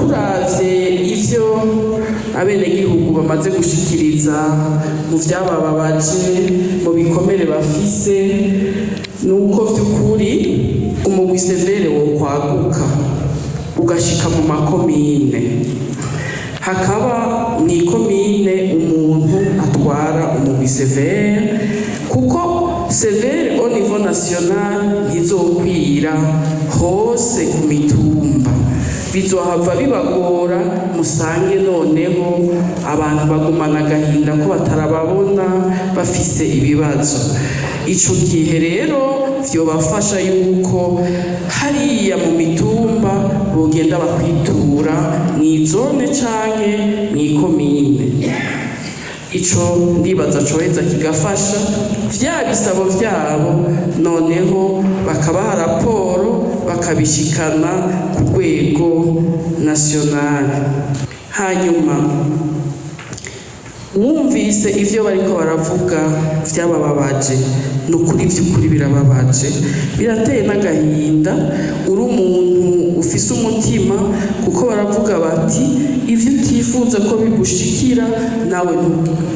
turavye ivyo abenegihugu bamaze gushikiriza mu vyabababaje mu bikomere bafise nuko vy'ukuri umugwi severe wo kwaguka ugashika mu makomine, hakaba mw'ikomine umuntu atwara umugwi severe, kuko severe au niveau national ntizokwira hose ku mitumba, bizohava bibagora, musange noneho abantu bagumana agahinda ko batarababona bafise ibibazo. Ico gihe rero vyobafasha yuko hariya mu mitumba bogenda bakwitura mw'izone canke mw'ikomine. Ico ndibaza coheza kigafasha vya bisabo vyabo, noneho bakabaha raporo bakabishikana ku rwego nationale. Hanyuma wumvise ivyo bariko baravuga vyabababaje, nukuri vy'ukuri birababaje, birateye n'agahinda uri umuntu ufise umutima, kuko baravuga bati ivyo utifuza ko bigushikira nawe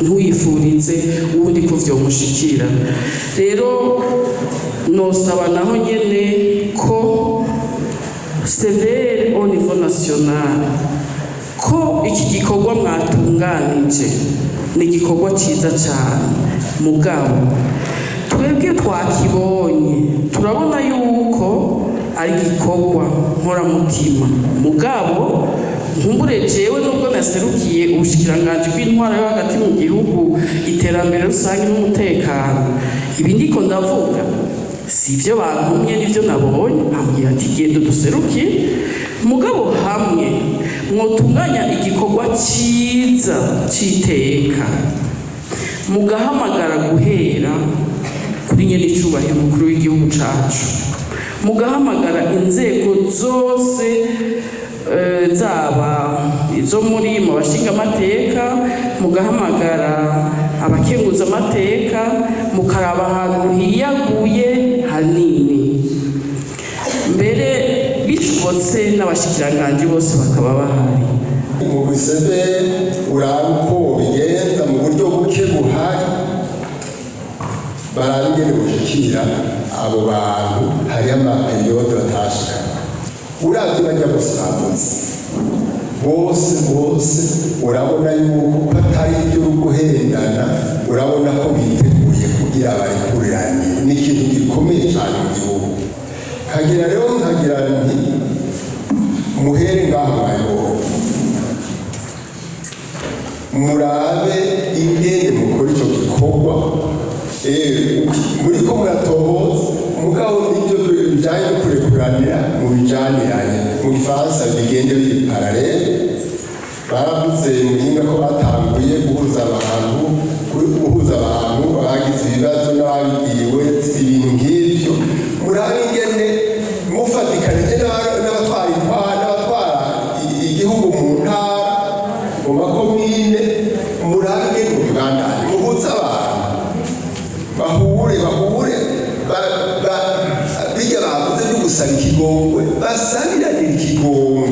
ntuyifurize ubundi ko vyomushikira. Rero nosaba naho nyene ko severe au niveau national ko iki gikorwa mwatunganije ni igikorwa ciza cyane, mugabo twebwe twakibonye turabona yuko ari igikorwa nkoramutima, mugabo nkumbure jewe nubwo naserukiye ubushikiranganji bw'intwara yo hagati mu gihugu, iterambere rusange n'umutekano, ibi ndiko ndavuga si ivyo bantumye n'ivyo nabonye, ambwira ati genda duserukiye, mugabo hamwe mwotunganya igikorwa ciza c'iteka, mugahamagara guhera kuri nyene icubahiro umukuru w'igihugu cacu, mugahamagara inzego zose zaba izo muri mu bashinga amateka, mugahamagara abakenguza amateka, mukaraba ahantu hiyaguye hanini, mbere bishobotse n'abashikiranganji bose bakaba bahari. Umugwi severe uraba uko bigenza mu buryo buke buhari, baraba ingene bushikira abo bantu hariyo amaperiode batashikana. Uravye bajya gusabuza bose urabona yuko atari ibyo guhendana, urabona ko biteguye kugira barikurirane, ni ikintu gikomeye cyane mu gihugu. Kagira rero nkagira nti muhere ngaho mwayoboye, murabe ingene mukora icyo gikorwa, muriko muratohoza mugabo n'ibyo bijanye no kurekuranira mu bijaniranye, mu Gifaransa bigende biri parallele. Baravuze muhinga ko batanguye guhuza abantu bagize ibibazo n'ababigiriwe ibintu nk'ivyo, murabe ingene mufatikanije n'abatwara igihugu mu ntara mu makomine, murabe ingene mubibandanye muhuze abantu bahure bijya bavuze byo gusaba ikigongwe, basabiranira ikigongwe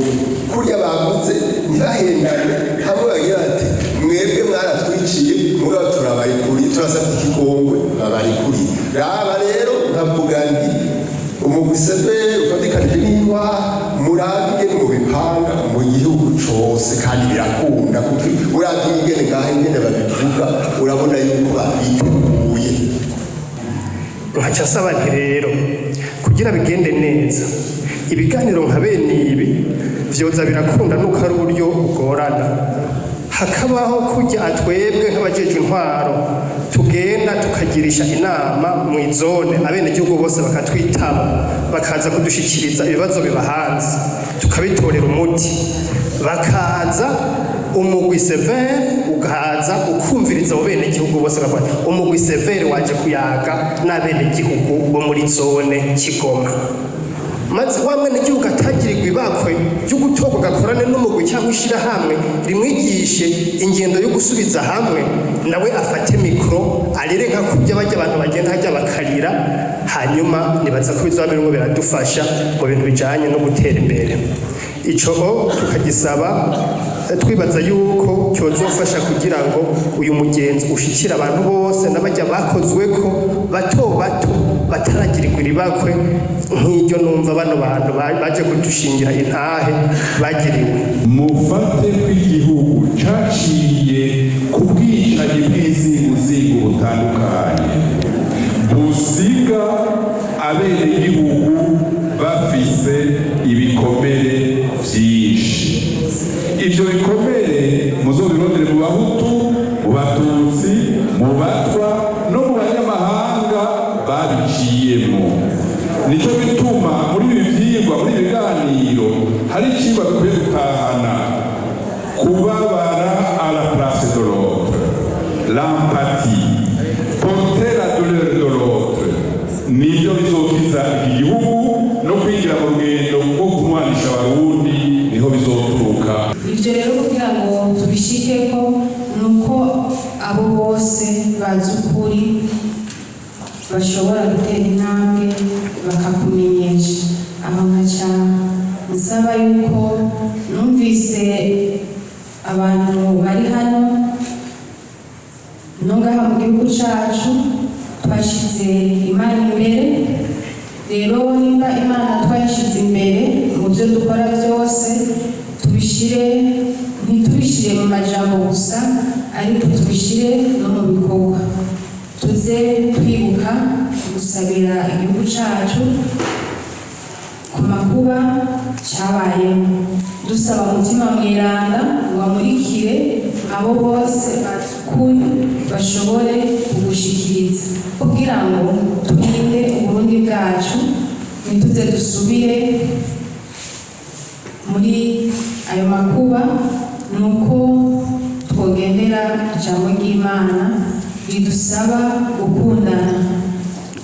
kurya bavuze, ntibahendane hamwe bagira bati mwebwe mwaratwiciye mugabo turabarikuriye, turasaba ikigongwe babarikuriye. Raba rero nkavuga nti umugwi severe ufatikanije n'intwara, murabe ingene mubipanga mu gihugu cose, kandi birakunda kuko uravye ingene ngaho ingene babivuga urabona yuko babiteguye. Nkaca saba nti rero kugira bigende neza, ibiganiro nka bene ibi vyoza birakunda nuko ari uburyo bugorana, hakabaho kujya twebwe nk'abajeje intwaro tugenda tukagirisha inama mw'izone, abenegihugu bose bakatwitaba bakaza kudushikiriza ibibazo bibahanze, tukabitorera umuti, bakaza umugwi severe ugahaza ukumviriza abo benegihugu bose, bakavuga umugwi severe waje kuyaga n'abenegihugu bo muri zone Kigoma, maze wa mwenegihugu atagirirwa ibakwe ryo gutorwa gakorane n'umugwi cyangwa ishirahamwe rimwigishe ingendo yo gusubiza hamwe, nawe afate mikro arere nka kurya bajya abantu bagenda hajya bakarira, hanyuma nibaza ko bizoba birimo biradufasha mu bintu bijanye no gutera imbere. ico tukagisaba twibaza yuko cyozofasha kugira ngo uyu mugenzi ushikira abantu bose n'abajya bakozweko bato bato bataragirirwa ibakwe nk'iryo numva bano bantu baje kudushingira intahe bagiriwe. Mufate kw'igihugu caciye ku bwicanyi bw'inzinguzingu butandukanye busiga abenegihugu bafise ibikomere vyinshi. Ivyo bikomere muzobirondere mu Bahutu, mu Batutsi, mu Batwa no mu banyamahanga babiciyemo. Nico bituma muri ibi vyigwa, muri ibi biganiro hari icigwa dukwiye gutahana: kubabara à la place de l'autre, l'empathie, porter la douleur de l'autre. Nivyo bizokiza igihugu no kwigira mu rugendo rwo kumwanisha Abarundi, niho bizoturuka. Ivyo rero kugira ngo tubishikeko nuko abo bose bazi ukuri bashobora gutera intambwe bakakumenyesha. Aho nkaca nsaba yuko numvise abantu bari hano nongaha mu gihugu cacu twashize Imana imbere. Rero nimba Imana twayishize imbere mu byo dukora byose, ntitubishire mu majambo gusa, ariko tubishire no mu bikorwa. Tuze twibuka gusabira igihugu cacu ku makuba cyabayemo, dusaba umutima mweranda ngo amurikire abo bose bakuri bashobore kugushikiriza, kugira ngo turinde Uburundi bwacu, ntituze dusubire muri ayo makuba. Nuko twogendera ijambo ry'Imana ridusaba gukundana,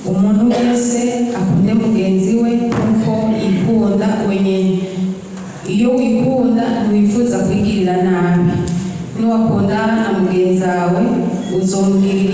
umuntu wese akunde mugenzi we kuko yikunda wenyine. Iyo wikunda ntiwifuza kwigirira nabi, niwakunda na mugenzi wawe uzomugirira